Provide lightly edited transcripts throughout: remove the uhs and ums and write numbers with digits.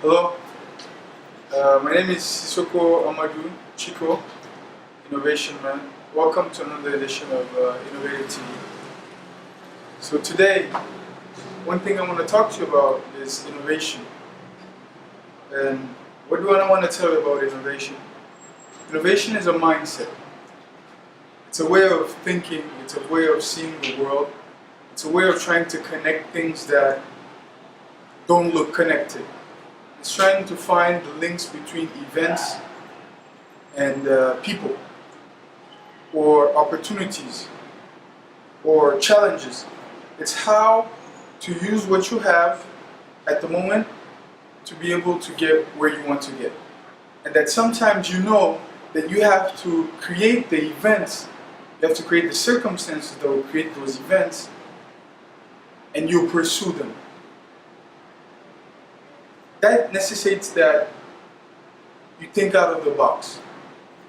Hello, my name is Sissoko Amadou Chico, Innovation Man. Welcome to another edition of Innovative TV. So today, one thing I want to talk to you about is innovation. And what do I want to tell you about innovation? Innovation is a mindset. It's a way of thinking, it's a way of seeing the world. It's a way of trying to connect things that don't look connected. It's trying to find the links between events and people, or opportunities, or challenges. It's how to use what you have at the moment to be able to get where you want to get. And that sometimes you know that you have to create the events, you have to create the circumstances that will create those events, and you pursue them. That necessitates that you think out of the box.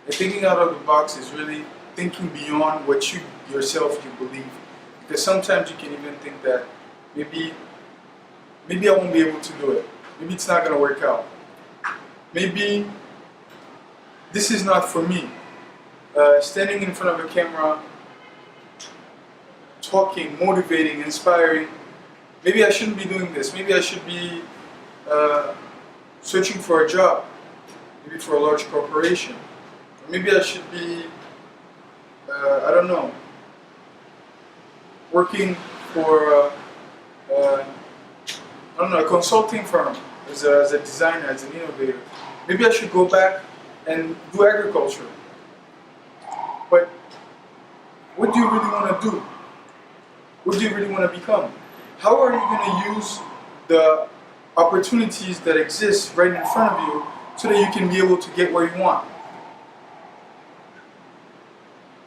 And thinking out of the box is really thinking beyond what you yourself believe. Because sometimes you can even think that maybe I won't be able to do it. Maybe it's not going to work out. Maybe this is not for me. Standing in front of a camera, talking, motivating, inspiring. Maybe I shouldn't be doing this. Maybe I should be searching for a job, maybe for a large corporation. Or maybe I should be, I don't know, working for a consulting firm as a designer, as an innovator. Maybe I should go back and do agriculture. But what do you really want to do? What do you really want to become? How are you going to use the opportunities that exist right in front of you so that you can be able to get where you want?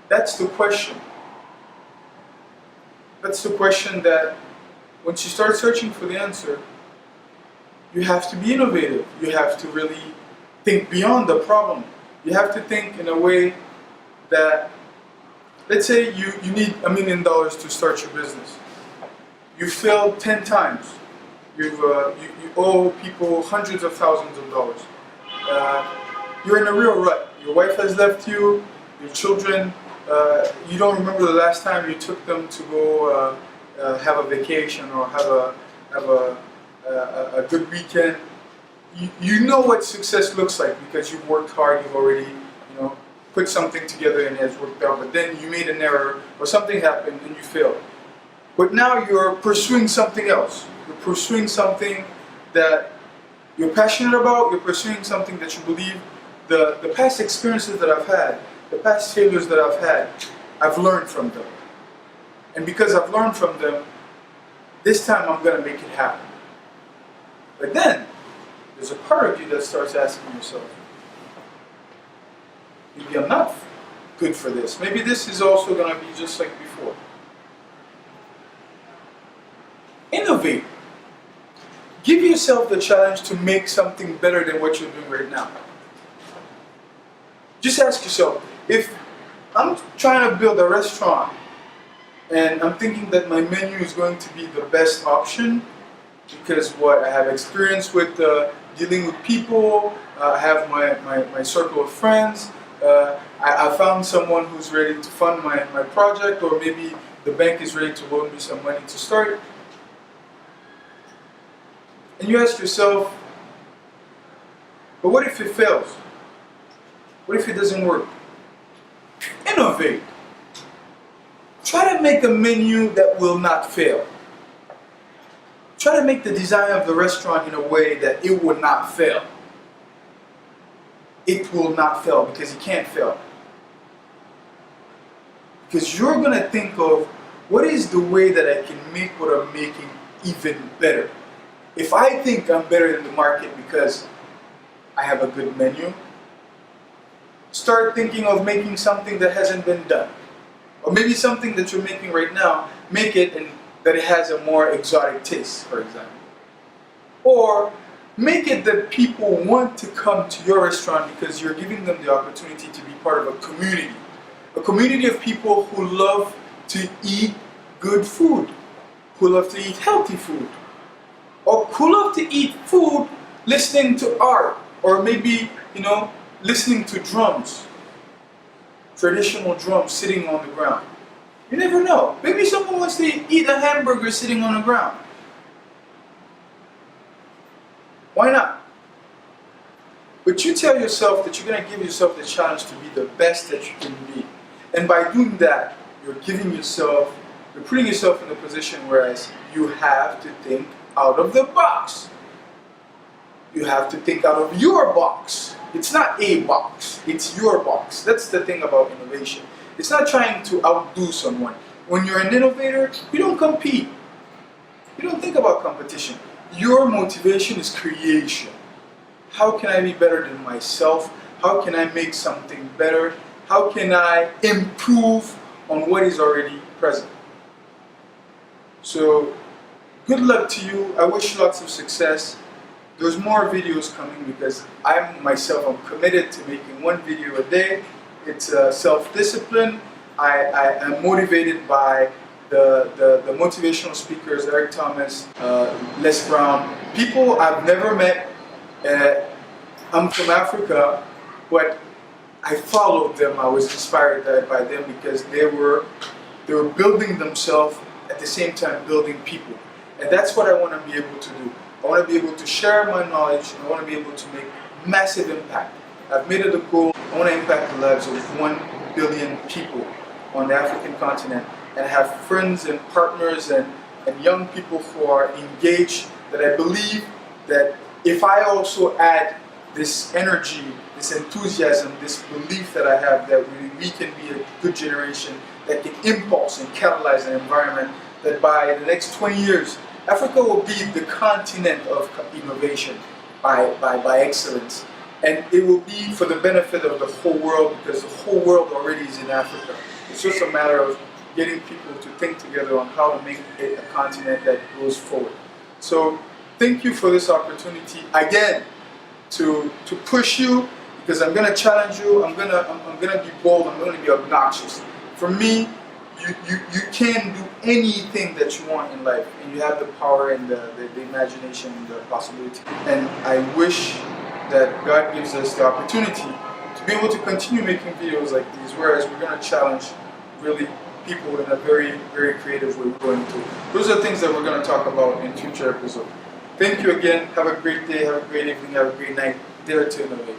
That's the question. That's the question that once you start searching for the answer, you have to be innovative. You have to really think beyond the problem. You have to think in a way that, let's say you need $1 million to start your business. You failed 10 times. You owe people hundreds of thousands of dollars. You're in a real rut. Your wife has left you, your children, you don't remember the last time you took them to go have a vacation or have a good weekend. You know what success looks like because you've worked hard, you've already put something together and it has worked out, but then you made an error or something happened and you failed. But now you're pursuing something else. You're pursuing something that you're passionate about, you're pursuing something that you believe. The past experiences that I've had, the past failures that I've had, I've learned from them. And because I've learned from them, this time I'm going to make it happen. But then, there's a part of you that starts asking yourself, maybe I'm not good for this. Maybe this is also going to be just like before. Innovate. Give yourself the challenge to make something better than what you're doing right now. Just ask yourself, if I'm trying to build a restaurant and I'm thinking that my menu is going to be the best option because I have experience with dealing with people, I have my circle of friends, I found someone who's ready to fund my project, or maybe the bank is ready to loan me some money to start. And you ask yourself, but what if it fails? What if it doesn't work? Innovate. Try to make a menu that will not fail. Try to make the design of the restaurant in a way that it will not fail. It will not fail because it can't fail. Because you're going to think of, what is the way that I can make what I'm making even better? If I think I'm better than the market because I have a good menu, start thinking of making something that hasn't been done. Or maybe something that you're making right now, make it and that it has a more exotic taste, for example. Or make it that people want to come to your restaurant because you're giving them the opportunity to be part of a community. A community of people who love to eat good food, who love to eat healthy food, or who love to eat food listening to art, or maybe, listening to drums, traditional drums sitting on the ground. You never know. Maybe someone wants to eat a hamburger sitting on the ground. Why not? But you tell yourself that you're going to give yourself the challenge to be the best that you can be. And by doing that, you're putting yourself in a position whereas you have to think out of the box. You have to think out of your box. It's not a box, it's your box. That's the thing about innovation. It's not trying to outdo someone. When you're an innovator, you don't compete. You don't think about competition. Your motivation is creation. How can I be better than myself? How can I make something better? How can I improve on what is already present? So, good luck to you. I wish you lots of success. There's more videos coming because I'm committed to making one video a day. It's self-discipline. I am motivated by the motivational speakers, Eric Thomas, Les Brown, people I've never met. I'm from Africa, but I followed them. I was inspired by them because they were building themselves at the same time building people. And that's what I want to be able to do. I want to be able to share my knowledge. I want to be able to make massive impact. I've made it a goal. I want to impact the lives of 1 billion people on the African continent and have friends and partners and young people who are engaged, that I believe that if I also add this energy, this enthusiasm, this belief that I have that we can be a good generation that can impulse and catalyze an environment that by the next 20 years, Africa will be the continent of innovation by excellence. And it will be for the benefit of the whole world because the whole world already is in Africa. It's just a matter of getting people to think together on how to make it a continent that goes forward. So thank you for this opportunity again to push you, because I'm gonna challenge you. I'm gonna be bold. I'm gonna be obnoxious. For me, you can do anything that you want in life, and you have the power and the imagination and the possibility. And I wish that God gives us the opportunity to be able to continue making videos like these, whereas we're going to challenge really people in a very, very creative way we're going to. Those are things that we're going to talk about in future episodes. Thank you again. Have a great day. Have a great evening. Have a great night. Dare to innovate.